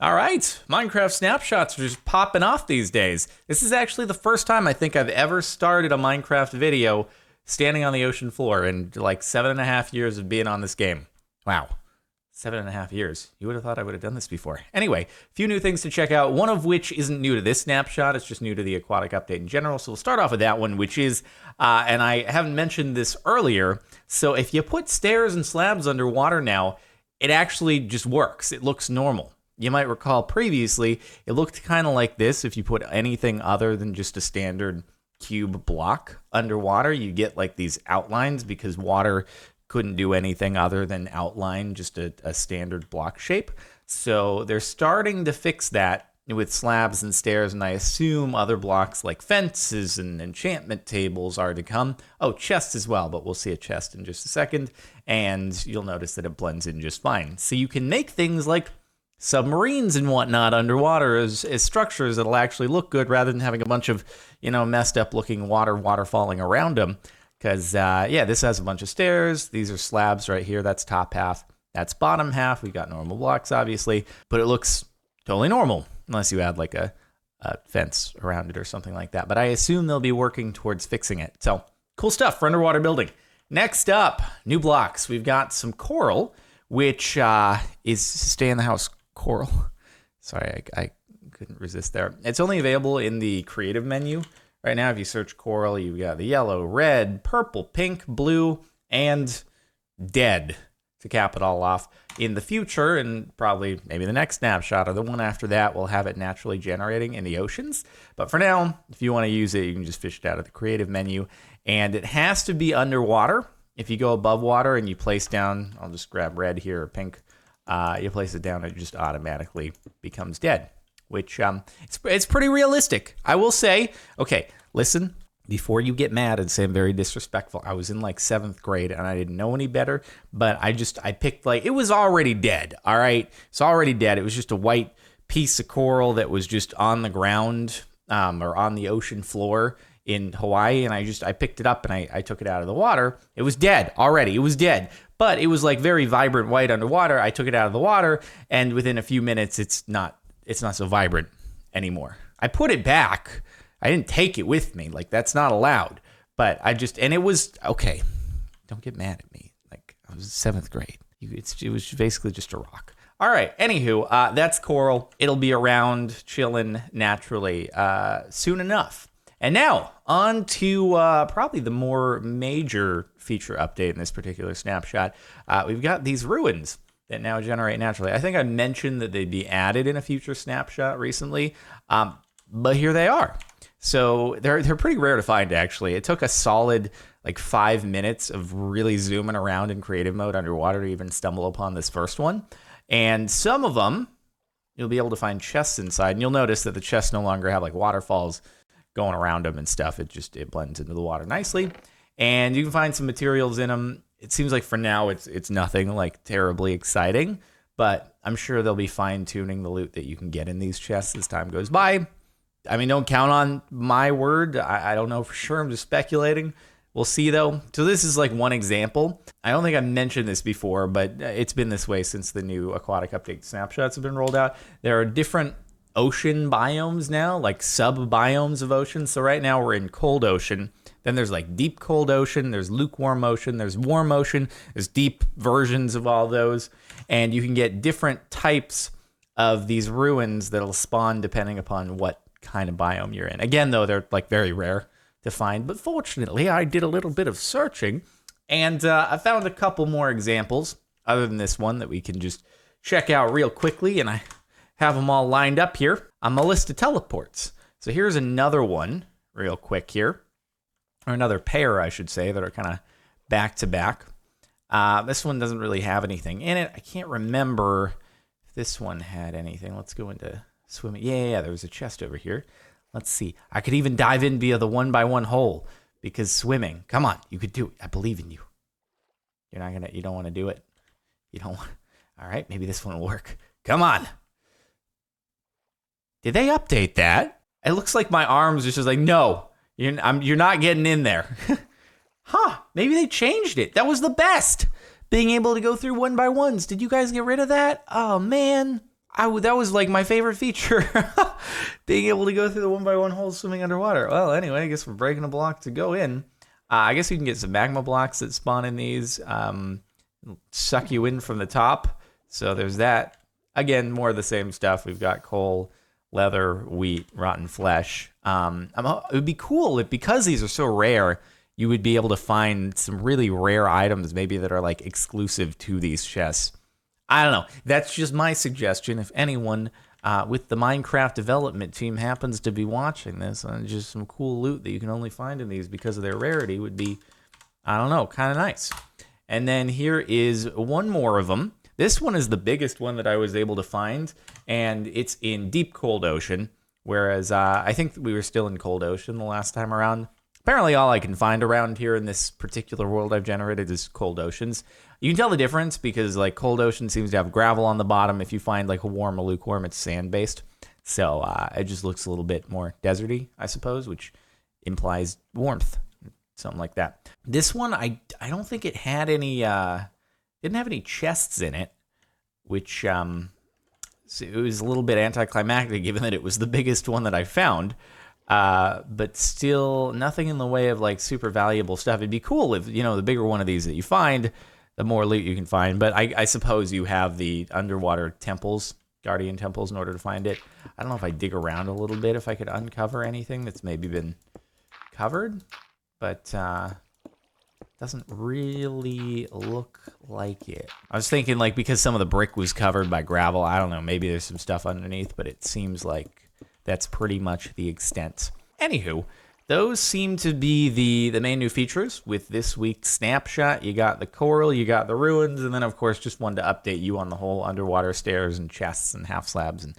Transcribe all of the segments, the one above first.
All right, Minecraft snapshots are just popping off these days. This is actually the first time I think I've ever started a Minecraft video standing on the ocean floor in like 7.5 years of being on this game. Wow, 7.5 years. You would have thought I would have done this before. Anyway, a few new things to check out, one of which isn't new to this snapshot. It's just new to the aquatic update in general. So we'll start off with that one, which is, and I haven't mentioned this earlier, so if you put stairs and slabs underwater now, it actually just works. It looks normal. You might recall previously, it looked kind of like this. If you put anything other than just a standard cube block underwater, you get like these outlines because water couldn't do anything other than outline just a standard block shape. So they're starting to fix that with slabs and stairs, and I assume other blocks like fences and enchantment tables are to come. Oh, chests as well, but we'll see a chest in just a second, and you'll notice that it blends in just fine. So you can make things like submarines and whatnot underwater as structures that'll actually look good rather than having a bunch of, messed up looking water falling around them. Because, this has a bunch of stairs. These are slabs right here. That's top half. That's bottom half. We've got normal blocks, obviously, but it looks totally normal unless you add like a fence around it or something like that. But I assume they'll be working towards fixing it. So cool stuff for underwater building. Next up, new blocks. We've got some coral, which is stay in the house coral. Sorry, I couldn't resist there. It's only available in the creative menu. Right now, if you search coral, you've got the yellow, red, purple, pink, blue, and dead to cap it all off. In the future, and probably maybe the next snapshot or the one after that, we'll have it naturally generating in the oceans. But for now, if you want to use it, you can just fish it out of the creative menu. And it has to be underwater. If you go above water and you place down, I'll just grab red here or pink, you place it down, it just automatically becomes dead, which it's pretty realistic. I will say, okay, listen, before you get mad and say I'm very disrespectful, I was in like 7th grade and I didn't know any better, but I picked like, it was already dead, all right? It's already dead. It was just a white piece of coral that was just on the ground or on the ocean floor in Hawaii, and I picked it up and I took it out of the water. It was dead already. It was dead. But it was like very vibrant white underwater. I took it out of the water, and within a few minutes, it's not so vibrant anymore. I put it back. I didn't take it with me. Like, that's not allowed. But and it was, okay, don't get mad at me. Like, I was 7th grade. It was basically just a rock. All right, anywho, that's coral. It'll be around, chilling naturally soon enough. And now, on to probably the more major feature update in this particular snapshot. We've got these ruins that now generate naturally. I think I mentioned that they'd be added in a future snapshot recently, but here they are. So they're pretty rare to find, actually. It took a solid like 5 minutes of really zooming around in creative mode underwater to even stumble upon this first one. And some of them, you'll be able to find chests inside, and you'll notice that the chests no longer have like waterfalls going around them and stuff. It blends into the water nicely, and you can find some materials in them. It seems like for now it's nothing like terribly exciting, but I'm sure they'll be fine-tuning the loot that you can get in these chests as time goes by. I mean, don't count on my word. I don't know for sure. I'm just speculating. We'll see, though. So this is like one example. I don't think I mentioned this before, but it's been this way since the new aquatic update snapshots have been rolled out. There are different ocean biomes now, like sub-biomes of ocean. So right now we're in cold ocean. Then there's like deep cold ocean. There's lukewarm ocean. There's warm ocean. There's deep versions of all those. And you can get different types of these ruins that'll spawn depending upon what kind of biome you're in. Again, though, they're like very rare to find. But fortunately, I did a little bit of searching, and I found a couple more examples other than this one that we can just check out real quickly. And I have them all lined up here on my list of teleports. So here's another one real quick here, or another pair, I should say, that are kind of back to back. This one doesn't really have anything in it. I can't remember if this one had anything. Let's go into swimming. Yeah, there was a chest over here. Let's see. I could even dive in via the 1x1 hole because swimming. Come on, you could do it. I believe in you. You don't want to do it? You don't want. All right, maybe this one will work. Come on. Did they update that? It looks like my arms are just like, no, you're not getting in there. Huh, maybe they changed it. That was the best. Being able to go through 1x1s. Did you guys get rid of that? Oh, man. That was like my favorite feature, being able to go through the 1x1 holes swimming underwater. Well, anyway, I guess we're breaking a block to go in. I guess you can get some magma blocks that spawn in these, suck you in from the top. So there's that. Again, more of the same stuff. We've got coal, leather, wheat, rotten flesh. It would be cool if, because these are so rare, you would be able to find some really rare items maybe that are like exclusive to these chests. I don't know. That's just my suggestion. If anyone with the Minecraft development team happens to be watching this, just some cool loot that you can only find in these because of their rarity would be, I don't know, kind of nice. And then here is one more of them. This one is the biggest one that I was able to find, and it's in deep cold ocean, whereas I think we were still in cold ocean the last time around. Apparently all I can find around here in this particular world I've generated is cold oceans. You can tell the difference because like cold ocean seems to have gravel on the bottom. If you find like a warm or lukewarm, it's sand based. So it just looks a little bit more deserty, I suppose, which implies warmth, something like that. This one, I don't think it had any, didn't have any chests in it, which so it was a little bit anticlimactic given that it was the biggest one that I found. But still nothing in the way of like super valuable stuff. It'd be cool if, you know, the bigger one of these that you find, the more loot you can find. But I suppose you have the underwater temples, guardian temples, in order to find it. I don't know if I dig around a little bit if I could uncover anything that's maybe been covered, but doesn't really look like it. I was thinking like because some of the brick was covered by gravel, I don't know, maybe there's some stuff underneath, but it seems like that's pretty much the extent. Anywho, those seem to be the main new features with this week's snapshot. You got the coral, you got the ruins, and then of course just wanted to update you on the whole underwater stairs and chests and half slabs and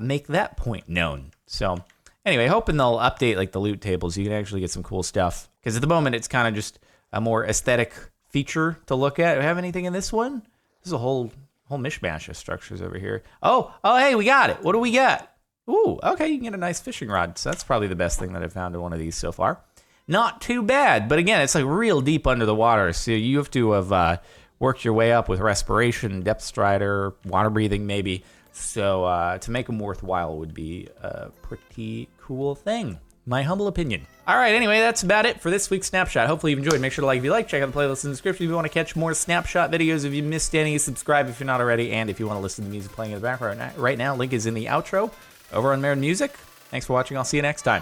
make that point known. So anyway, hoping they'll update like the loot tables. You can actually get some cool stuff because at the moment it's kind of just a more aesthetic feature to look at. Do we have anything in this one? There's a whole mishmash of structures over here. Oh, hey, we got it. What do we got? Ooh, okay, you can get a nice fishing rod. So that's probably the best thing that I've found in one of these so far. Not too bad, but again, it's like real deep under the water, so you have to have worked your way up with respiration, depth strider, water breathing maybe. So to make them worthwhile would be a pretty cool thing. My humble opinion. All right, anyway, that's about it for this week's Snapshot. Hopefully you've enjoyed. Make sure to like if you like. Check out the playlist in the description if you want to catch more Snapshot videos. If you missed any, subscribe if you're not already. And if you want to listen to music playing in the background right now, link is in the outro over on Merit Music. Thanks for watching. I'll see you next time.